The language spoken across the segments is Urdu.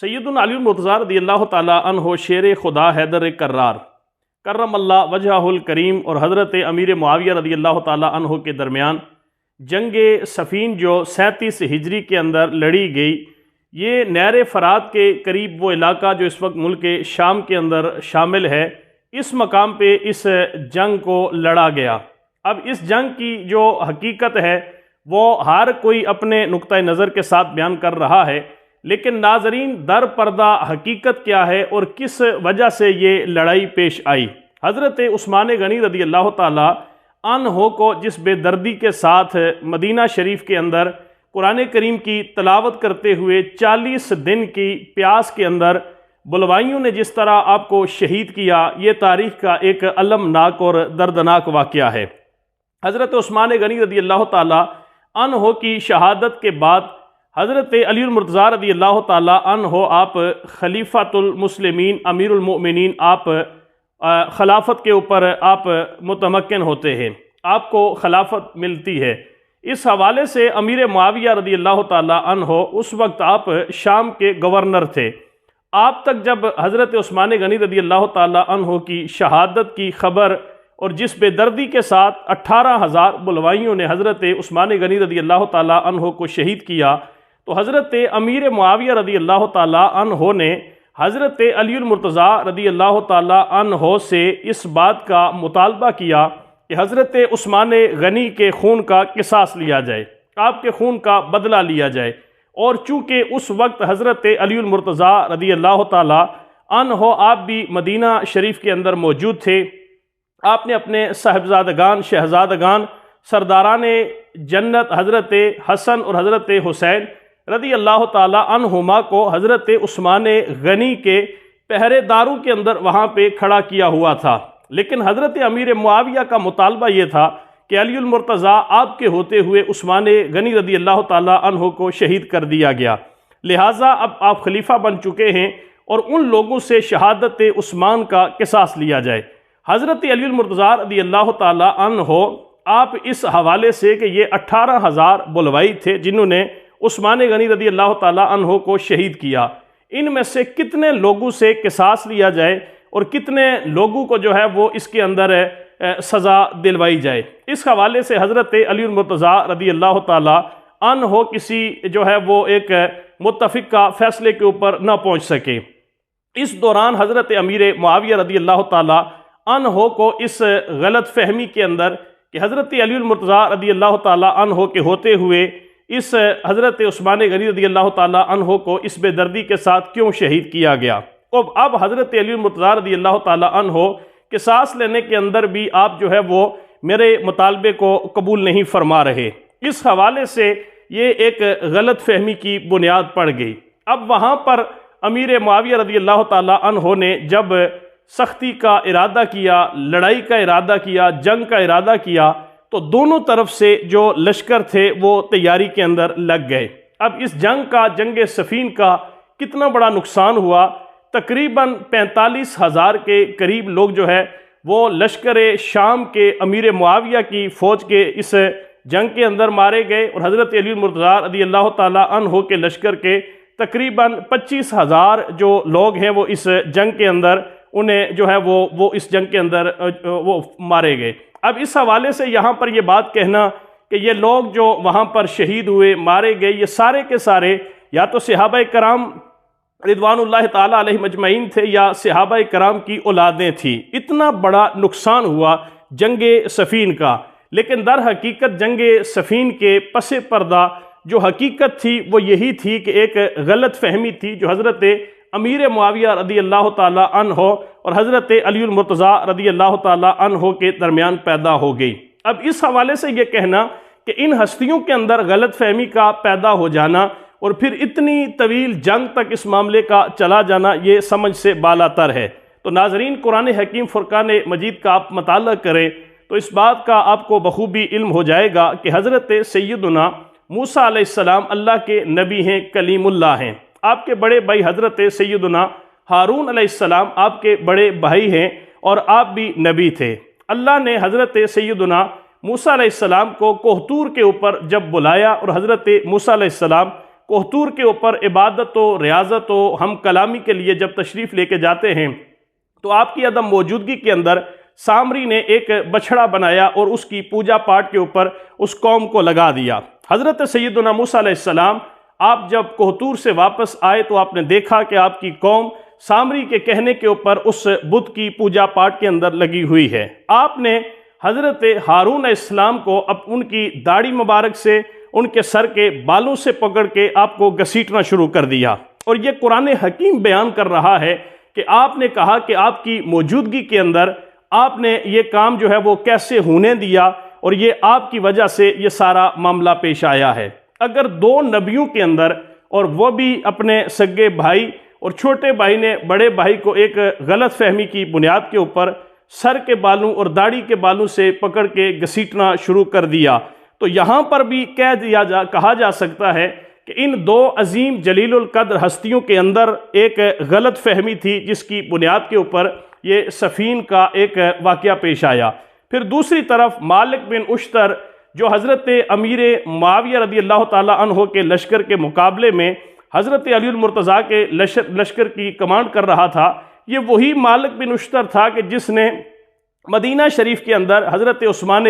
سیدنا علی المرتضیٰ رضی اللہ تعالیٰ عنہ شیر خدا حیدر کرار کرم اللہ وجہہ الکریم اور حضرت امیر معاویہ رضی اللہ تعالیٰ عنہ کے درمیان جنگ صفین جو 37 ہجری کے اندر لڑی گئی، یہ نہر فرات کے قریب وہ علاقہ جو اس وقت ملک شام کے اندر شامل ہے، اس مقام پہ اس جنگ کو لڑا گیا۔ اب اس جنگ کی جو حقیقت ہے وہ ہر کوئی اپنے نقطہ نظر کے ساتھ بیان کر رہا ہے، لیکن ناظرین در پردہ حقیقت کیا ہے اور کس وجہ سے یہ لڑائی پیش آئی؟ حضرت عثمان غنی رضی اللہ تعالیٰ عنہ کو جس بے دردی کے ساتھ مدینہ شریف کے اندر قرآن کریم کی تلاوت کرتے ہوئے 40 دن کی پیاس کے اندر بلوائیوں نے جس طرح آپ کو شہید کیا، یہ تاریخ کا ایک المناک اور دردناک واقعہ ہے۔ حضرت عثمان غنی رضی اللہ تعالیٰ عنہ کی شہادت کے بعد حضرت علی المرتضیٰ رضی اللہ تعالیٰ عنہ آپ خلیفۃ المسلمین امیر المؤمنین، آپ خلافت کے اوپر آپ متمکن ہوتے ہیں، آپ کو خلافت ملتی ہے۔ اس حوالے سے امیر معاویہ رضی اللہ تعالیٰ عنہ اس وقت آپ شام کے گورنر تھے۔ آپ تک جب حضرت عثمان غنی رضی اللہ تعالیٰ عنہ کی شہادت کی خبر اور جس بے دردی کے ساتھ 18,000 بلوائیوں نے حضرت عثمان غنی رضی اللہ تعالیٰ عنہ کو شہید کیا، تو حضرت امیر معاویہ رضی اللہ تعالیٰ عنہ نے حضرت علی المرتضیٰ رضی اللہ تعالیٰ عنہ سے اس بات کا مطالبہ کیا کہ حضرت عثمان غنی کے خون کا قصاص لیا جائے، آپ کے خون کا بدلہ لیا جائے۔ اور چونکہ اس وقت حضرت علی المرتضیٰ رضی اللہ تعالیٰ عنہ آپ بھی مدینہ شریف کے اندر موجود تھے، آپ نے اپنے صاحبزادگان، شہزادگان، سرداران جنت حضرت حسن اور حضرت حسین رضی اللہ تعالیٰ عنہما کو حضرت عثمان غنی کے پہرے داروں کے اندر وہاں پہ کھڑا کیا ہوا تھا، لیکن حضرت امیر معاویہ کا مطالبہ یہ تھا کہ علی المرتضیٰ آپ کے ہوتے ہوئے عثمان غنی رضی اللہ تعالیٰ عنہ کو شہید کر دیا گیا، لہٰذا اب آپ خلیفہ بن چکے ہیں اور ان لوگوں سے شہادت عثمان کا قصاص لیا جائے۔ حضرت علی المرتضیٰ رضی اللہ تعالیٰ عنہ آپ اس حوالے سے کہ یہ 18,000 بلوائی تھے جنہوں نے عثمان غنی رضی اللہ تعالیٰ عنہ کو شہید کیا، ان میں سے کتنے لوگوں سے قصاص لیا جائے اور کتنے لوگوں کو جو ہے وہ اس کے اندر سزا دلوائی جائے، اس حوالے سے حضرت علی المرتضیٰ رضی اللہ تعالیٰ عنہ کسی جو ہے وہ ایک متفقہ فیصلے کے اوپر نہ پہنچ سکے۔ اس دوران حضرت امیر معاویہ رضی اللہ تعالیٰ عنہ کو اس غلط فہمی کے اندر کہ حضرت علی المرتضیٰ رضی اللہ تعالیٰ عنہ کے ہوتے ہوئے اس حضرت عثمان غنی رضی اللہ تعالیٰ عنہ کو اس بے دردی کے ساتھ کیوں شہید کیا گیا، اب حضرت علی المرتضیٰ رضی اللہ تعالیٰ عنہ قصاص لینے کے اندر بھی آپ جو ہے وہ میرے مطالبے کو قبول نہیں فرما رہے، اس حوالے سے یہ ایک غلط فہمی کی بنیاد پڑ گئی۔ اب وہاں پر امیر معاویہ رضی اللہ تعالیٰ عنہ نے جب سختی کا ارادہ کیا، لڑائی کا ارادہ کیا، جنگ کا ارادہ کیا، تو دونوں طرف سے جو لشکر تھے وہ تیاری کے اندر لگ گئے۔ اب اس جنگ کا، جنگ صفین کا کتنا بڑا نقصان ہوا، تقریباً 45,000 کے قریب لوگ جو ہے وہ لشکر شام کے امیر معاویہ کی فوج کے اس جنگ کے اندر مارے گئے، اور حضرت علی المرتضیٰ رضی اللہ تعالیٰ عنہ کے لشکر کے تقریباً 25,000 جو لوگ ہیں وہ اس جنگ کے اندر انہیں جو ہے وہ اس جنگ کے اندر وہ مارے گئے۔ اب اس حوالے سے یہاں پر یہ بات کہنا کہ یہ لوگ جو وہاں پر شہید ہوئے، مارے گئے، یہ سارے کے سارے یا تو صحابہ کرام رضوان اللہ تعالیٰ علیہ مجمعین تھے یا صحابہ کرام کی اولادیں تھیں، اتنا بڑا نقصان ہوا جنگ صفین کا۔ لیکن در حقیقت جنگ صفین کے پس پردہ جو حقیقت تھی وہ یہی تھی کہ ایک غلط فہمی تھی جو حضرت امیر معاویہ رضی اللہ تعالیٰ عنہ اور حضرت علی المرتضیٰ رضی اللہ تعالیٰ عنہ کے درمیان پیدا ہو گئی۔ اب اس حوالے سے یہ کہنا کہ ان ہستیوں کے اندر غلط فہمی کا پیدا ہو جانا اور پھر اتنی طویل جنگ تک اس معاملے کا چلا جانا، یہ سمجھ سے بالاتر ہے۔ تو ناظرین، قرآن حکیم فرقان مجید کا آپ مطالعہ کریں تو اس بات کا آپ کو بخوبی علم ہو جائے گا کہ حضرت سیدنا موسیٰ علیہ السلام اللہ کے نبی ہیں، کلیم اللہ ہیں۔ آپ کے بڑے بھائی حضرت سیدنا ہارون علیہ السلام آپ کے بڑے بھائی ہیں اور آپ بھی نبی تھے۔ اللہ نے حضرت سیدنا موسیٰ علیہ السلام کو کوہ طور کے اوپر جب بلایا اور حضرت موسیٰ علیہ السلام کوہتور کے اوپر عبادت و ریاضت و ہم کلامی کے لیے جب تشریف لے کے جاتے ہیں تو آپ کی عدم موجودگی کے اندر سامری نے ایک بچھڑا بنایا اور اس کی پوجا پاٹ کے اوپر اس قوم کو لگا دیا۔ حضرت سیدنا موسیٰ علیہ السلام آپ جب کوہتور سے واپس آئے تو آپ نے دیکھا کہ آپ کی قوم سامری کے کہنے کے اوپر اس بت کی پوجا پاٹ کے اندر لگی ہوئی ہے۔ آپ نے حضرت ہارون علیہ السلام کو اب ان کی داڑھی مبارک سے، ان کے سر کے بالوں سے پکڑ کے آپ کو گھسیٹنا شروع کر دیا، اور یہ قرآن حکیم بیان کر رہا ہے کہ آپ نے کہا کہ آپ کی موجودگی کے اندر آپ نے یہ کام جو ہے وہ کیسے ہونے دیا، اور یہ آپ کی وجہ سے یہ سارا معاملہ پیش آیا ہے۔ اگر دو نبیوں کے اندر، اور وہ بھی اپنے سگے بھائی، اور چھوٹے بھائی نے بڑے بھائی کو ایک غلط فہمی کی بنیاد کے اوپر سر کے بالوں اور داڑھی کے بالوں سے پکڑ کے گھسیٹنا شروع کر دیا، تو یہاں پر بھی کہا جا سکتا ہے کہ ان دو عظیم جلیل القدر ہستیوں کے اندر ایک غلط فہمی تھی جس کی بنیاد کے اوپر یہ سفین کا ایک واقعہ پیش آیا۔ پھر دوسری طرف مالک بن اشتر جو حضرت امیر معاویہ رضی اللہ تعالیٰ عنہ کے لشکر کے مقابلے میں حضرت علی المرتضیٰ کے لشکر کی کمانڈ کر رہا تھا، یہ وہی مالک بن اشتر تھا کہ جس نے مدینہ شریف کے اندر حضرت عثمان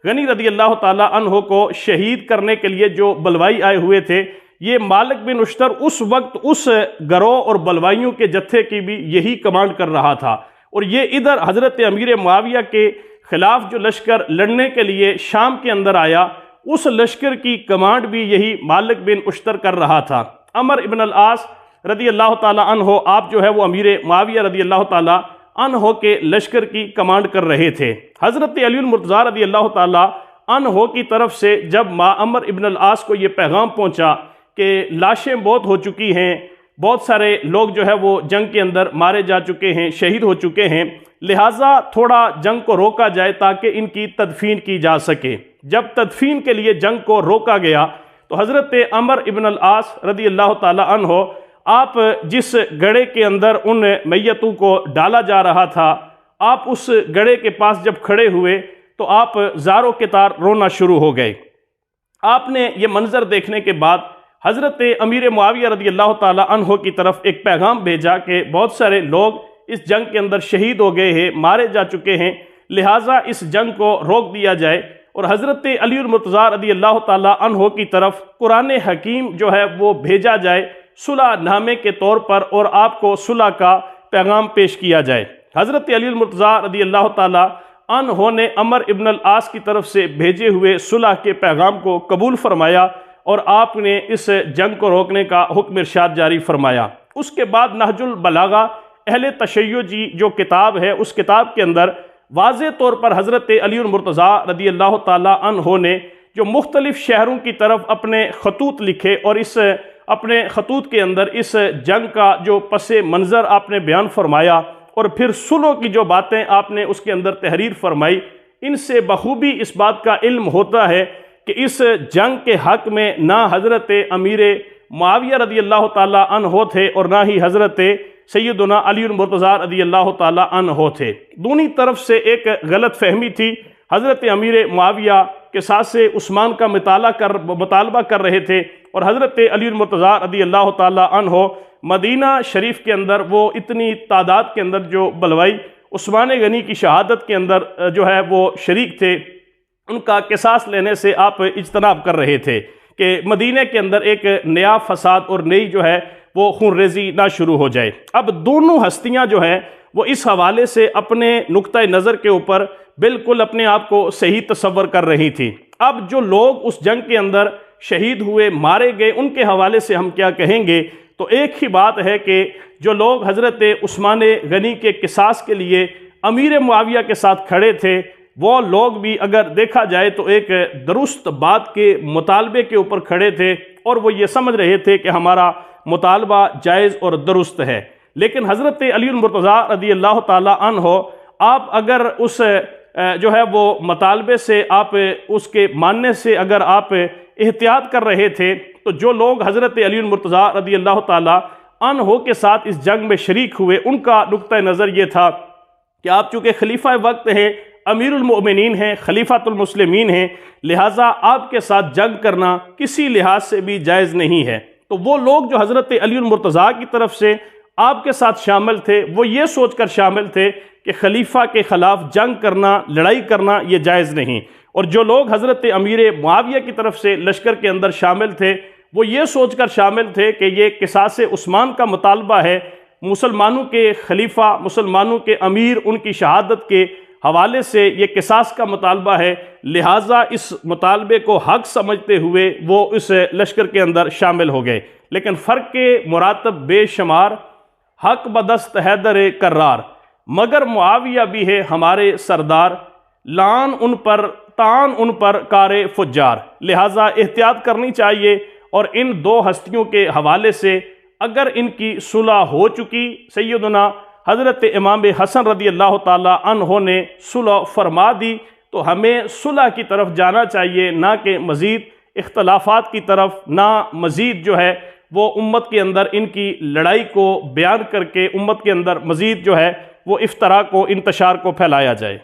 غنی رضی اللہ تعالیٰ عنہ کو شہید کرنے کے لیے جو بلوائی آئے ہوئے تھے، یہ مالک بن اشتر اس وقت اس گروہ اور بلوائیوں کے جتھے کی بھی یہی کمانڈ کر رہا تھا، اور یہ ادھر حضرت امیر معاویہ کے خلاف جو لشکر لڑنے کے لیے شام کے اندر آیا، اس لشکر کی کمانڈ بھی یہی مالک بن اشتر کر رہا تھا۔ عمر ابن العاص رضی اللہ تعالیٰ عنہ آپ جو ہے وہ امیر معاویہ رضی اللہ تعالیٰ عنہ کے لشکر کی کمانڈ کر رہے تھے۔ حضرت علی المرتضیٰ رضی اللہ تعالیٰ عنہ کی طرف سے جب عمر ابن العاص کو یہ پیغام پہنچا کہ لاشیں بہت ہو چکی ہیں، بہت سارے لوگ جو ہے وہ جنگ کے اندر مارے جا چکے ہیں، شہید ہو چکے ہیں، لہٰذا تھوڑا جنگ کو روکا جائے تاکہ ان کی تدفین کی جا سکے۔ جب تدفین کے لیے جنگ کو روکا گیا تو حضرت عمر ابن العاص رضی اللہ تعالیٰ عنہ آپ جس گڑھے کے اندر ان میتوں کو ڈالا جا رہا تھا، آپ اس گڑھے کے پاس جب کھڑے ہوئے تو آپ زاروں کے تار رونا شروع ہو گئے۔ آپ نے یہ منظر دیکھنے کے بعد حضرت امیر معاویہ رضی اللہ تعالیٰ عنہ کی طرف ایک پیغام بھیجا کہ بہت سارے لوگ اس جنگ کے اندر شہید ہو گئے ہیں، مارے جا چکے ہیں، لہٰذا اس جنگ کو روک دیا جائے، اور حضرت علی المرتضیٰ رضی اللہ تعالیٰ عنہ کی طرف قرآن حکیم جو ہے وہ بھیجا جائے صلح نامے کے طور پر، اور آپ کو صلح کا پیغام پیش کیا جائے۔ حضرت علی المرتضیٰ رضی اللہ تعالیٰ عنہ نے عمر ابن العاص کی طرف سے بھیجے ہوئے صلح کے پیغام کو قبول فرمایا، اور آپ نے اس جنگ کو روکنے کا حکم ارشاد جاری فرمایا۔ اس کے بعد نہج البلاغہ اہل تشیع جو کتاب ہے، اس کتاب کے اندر واضح طور پر حضرت علی المرتضیٰ رضی اللہ تعالیٰ عنہ نے جو مختلف شہروں کی طرف اپنے خطوط لکھے، اور اس اپنے خطوط کے اندر اس جنگ کا جو پس منظر آپ نے بیان فرمایا، اور پھر صلح کی جو باتیں آپ نے اس کے اندر تحریر فرمائی، ان سے بخوبی اس بات کا علم ہوتا ہے کہ اس جنگ کے حق میں نہ حضرت امیر معاویہ رضی اللہ تعالیٰ عنہ تھے، اور نہ ہی حضرت سیدنا علی المرتضیٰ رضی اللہ تعالیٰ عنہ تھے۔ دونوں طرف سے ایک غلط فہمی تھی۔ حضرت امیر معاویہ کے ساتھ سے عثمان کا مطالبہ کر رہے تھے، اور حضرت علی المرتضیٰ رضی اللہ تعالیٰ عنہ مدینہ شریف کے اندر وہ اتنی تعداد کے اندر جو بلوائی عثمان غنی کی شہادت کے اندر جو ہے وہ شریک تھے، ان کا قصاص لینے سے آپ اجتناب کر رہے تھے کہ مدینہ کے اندر ایک نیا فساد اور نئی جو ہے وہ خون ریزی نہ شروع ہو جائے۔ اب دونوں ہستیاں جو ہیں وہ اس حوالے سے اپنے نقطہ نظر کے اوپر بالکل اپنے آپ کو صحیح تصور کر رہی تھی۔ اب جو لوگ اس جنگ کے اندر شہید ہوئے، مارے گئے، ان کے حوالے سے ہم کیا کہیں گے؟ تو ایک ہی بات ہے کہ جو لوگ حضرت عثمان غنی کے قصاص کے لیے امیر معاویہ کے ساتھ کھڑے تھے، وہ لوگ بھی اگر دیکھا جائے تو ایک درست بات کے مطالبے کے اوپر کھڑے تھے، اور وہ یہ سمجھ رہے تھے کہ ہمارا مطالبہ جائز اور درست ہے۔ لیکن حضرت علی المرتضیٰ رضی اللہ تعالیٰ عنہ آپ اگر اس جو ہے وہ مطالبے سے، آپ اس کے ماننے سے اگر آپ احتیاط کر رہے تھے، تو جو لوگ حضرت علی المرتضیٰ رضی اللہ تعالیٰ عنہ کے ساتھ اس جنگ میں شریک ہوئے، ان کا نقطہ نظر یہ تھا کہ آپ چونکہ خلیفہ وقت ہیں، امیر المؤمنین ہیں، خلیفۃ المسلمین ہیں، لہٰذا آپ کے ساتھ جنگ کرنا کسی لحاظ سے بھی جائز نہیں ہے۔ تو وہ لوگ جو حضرت علی المرتضیٰ کی طرف سے آپ کے ساتھ شامل تھے وہ یہ سوچ کر شامل تھے کہ خلیفہ کے خلاف جنگ کرنا، لڑائی کرنا یہ جائز نہیں، اور جو لوگ حضرت امیر معاویہ کی طرف سے لشکر کے اندر شامل تھے وہ یہ سوچ کر شامل تھے کہ یہ قصاص عثمان کا مطالبہ ہے، مسلمانوں کے خلیفہ، مسلمانوں کے امیر، ان کی شہادت کے حوالے سے یہ قصاص کا مطالبہ ہے، لہٰذا اس مطالبے کو حق سمجھتے ہوئے وہ اس لشکر کے اندر شامل ہو گئے۔ لیکن فرق کے مراتب بے شمار، حق بدست حیدر کرار، مگر معاویہ بھی ہے ہمارے سردار، لعن ان پر تان ان پر کار فجار، لہٰذا احتیاط کرنی چاہیے، اور ان دو ہستیوں کے حوالے سے اگر ان کی صلح ہو چکی، سیدنا حضرت امام حسن رضی اللہ تعالی عنہ نے صلح فرما دی، تو ہمیں صلح کی طرف جانا چاہیے، نہ کہ مزید اختلافات کی طرف، نہ مزید جو ہے وہ امت کے اندر ان کی لڑائی کو بیان کر کے امت کے اندر مزید جو ہے وہ افتراق و انتشار کو پھیلایا جائے۔